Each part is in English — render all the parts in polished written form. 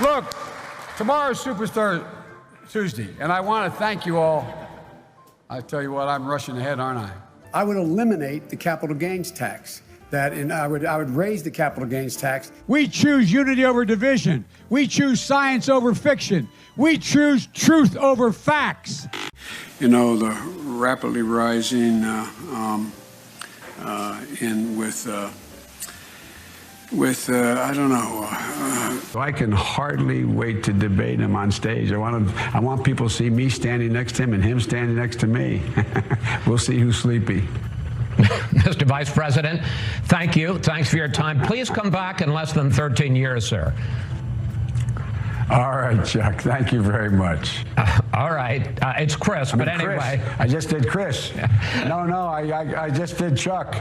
Look, tomorrow's Superstar Tuesday, and I want to thank you all. I tell you what, I'm rushing ahead, aren't I? I would eliminate the capital gains tax. I would raise the capital gains tax. We choose unity over division. We choose science over fiction. We choose truth over facts. You know, the rapidly rising I don't know. I can hardly wait to debate him on stage. I want people to see me standing next to him and him standing next to me. We'll see who's sleepy. Mr. Vice President, thank you. Thanks for your time. Please come back in less than 13 years, sir. All right, Chuck. Thank you very much. All right. It's Chris, but anyway. Chris. I just did Chris. No, I just did Chuck.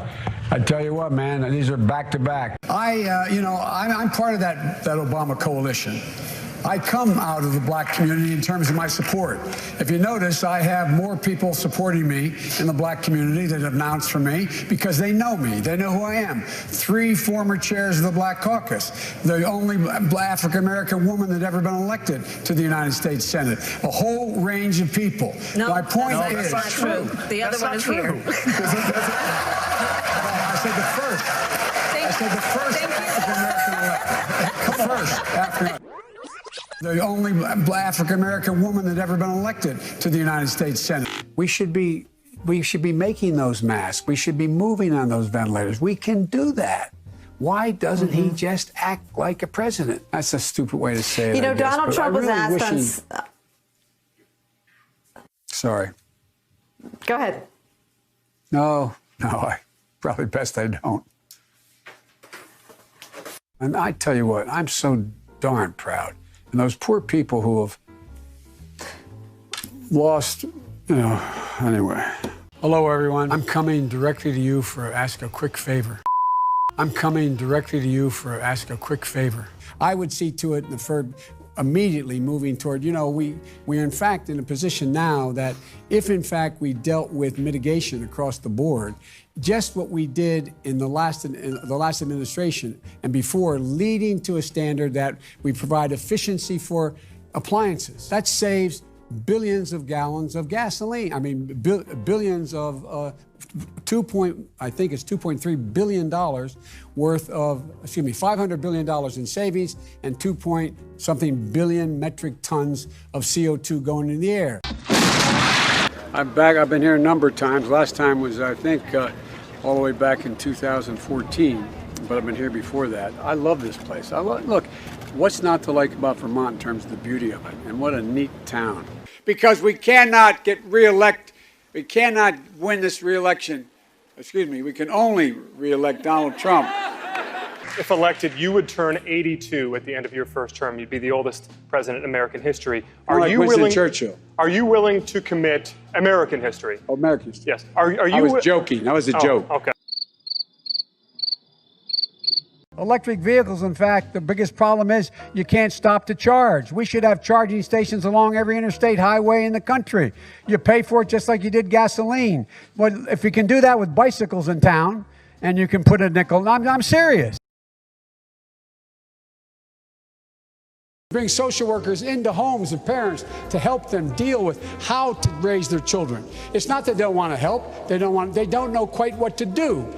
I tell you what, man, these are back to back. I'm part of that Obama coalition. I come out of the black community in terms of my support. If you notice, I have more people supporting me in the black community that have announced for me because they know me. They know who I am. 3 former chairs of the Black Caucus, the only African-American woman that ever been elected to the United States Senate, a whole range of people. No, my point is that's not true. The other one is here. I said the first African-American elected. First African. The only African-American woman that ever been elected to the United States Senate. We should be making those masks. We should be moving on those ventilators. We can do that. Why doesn't he just act like a president? That's a stupid way to say it. You know, Donald Trump was asked on... Sorry. Go ahead. No, I probably best I don't. And I tell you what, I'm so darn proud. And those poor people who have lost, anyway. Hello, everyone. I'm coming directly to you for ask a quick favor. I would see to it immediately moving toward, we're in fact in a position now that if in fact we dealt with mitigation across the board, just what we did in the last administration and before, leading to a standard that we provide efficiency for appliances. That saves billions of gallons of gasoline. I mean, billions of $2.3 billion worth of, $500 billion in savings and 2-point-something billion metric tons of CO2 going in the air. I'm back. I've been here a number of times. Last time was, I think, all the way back in 2014, but I've been here before that. I love this place. Look, what's not to like about Vermont in terms of the beauty of it, and what a neat town. Because we cannot get reelected. We cannot win this reelection. We can only reelect Donald Trump. If elected, you would turn 82 at the end of your first term. You'd be the oldest president in American history. Are you willing? Churchill. Are you willing to commit American history? Oh, American history. Yes. Are you? I was joking. That was a joke. Okay. Electric vehicles, in fact, the biggest problem is you can't stop to charge. We should have charging stations along every interstate highway in the country. You pay for it just like you did gasoline. But if you can do that with bicycles in town, and you can put a nickel, I'm serious. Bring social workers into homes of parents to help them deal with how to raise their children. It's not that they don't want to help. They don't know quite what to do.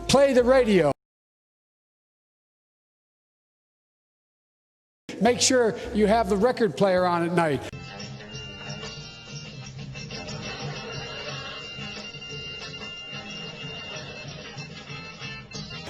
Play the radio. Make sure you have the record player on at night.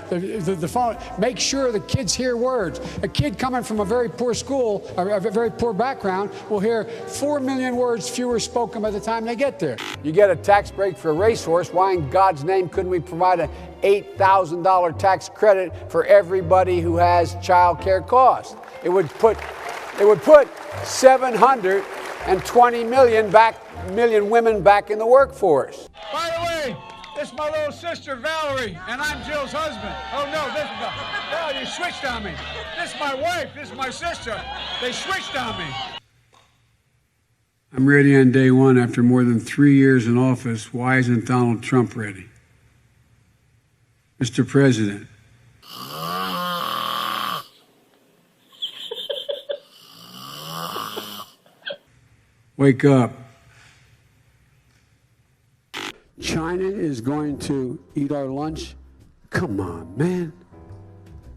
The phone, make sure the kids hear words. A kid coming from a very poor school, or a very poor background, will hear 4 million words fewer spoken by the time they get there. You get a tax break for a racehorse. Why in God's name couldn't we provide an $8,000 tax credit for everybody who has child care costs? It would put 720 million women back in the workforce. By the way, this is my little sister, Valerie, and I'm Jill's husband. Oh, no, you switched on me. This is my wife, this is my sister. They switched on me. I'm ready on day one after more than 3 years in office. Why isn't Donald Trump ready? Mr. President. Wake up. China is going to eat our lunch? Come on, man.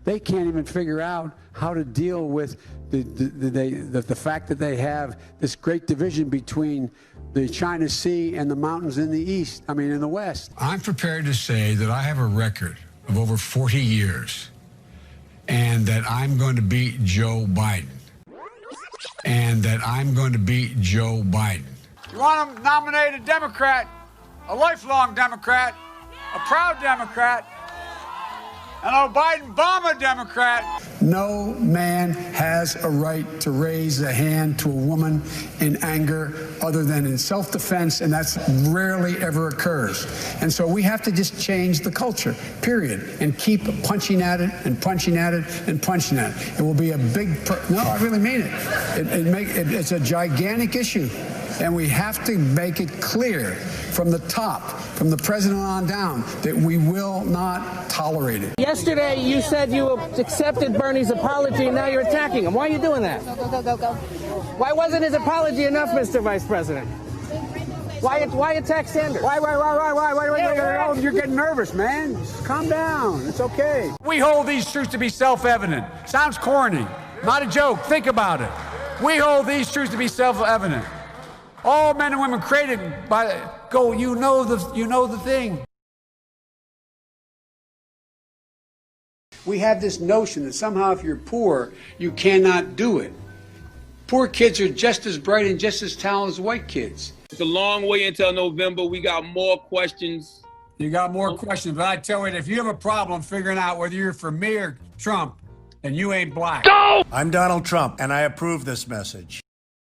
They can't even figure out how to deal with the fact that they have this great division between the China Sea and the mountains in the west. I'm prepared to say that I have a record of over 40 years and that I'm going to beat Joe Biden. And that I'm going to beat Joe Biden. You want to nominate a Democrat, a lifelong Democrat, a proud Democrat, an Biden-Obama Democrat. No man has a right to raise a hand to a woman in anger other than in self-defense, and that's rarely ever occurs. And so we have to just change the culture, period, and keep punching at it and punching at it and punching at it. It will be a big, no, I really mean it. It's a gigantic issue, and we have to make it clear from the top, from the president on down, that we will not tolerate it. Yesterday, you said you accepted Bernie's apology, and now you're attacking him. Why are you doing that? Go. Why wasn't his apology enough, Mr. Vice President? Why attack Sanders? Why? You're getting nervous, man. Just calm down. It's okay. We hold these truths to be self-evident. Sounds corny. Not a joke. Think about it. We hold these truths to be self-evident. All men and women created by you know the thing. We have this notion that somehow if you're poor, you cannot do it. Poor kids are just as bright and just as talented as white kids. It's a long way until November. We got more questions. You got more questions, but I tell you, if you have a problem figuring out whether you're for me or Trump, then you ain't black. I'm Donald Trump, and I approve this message.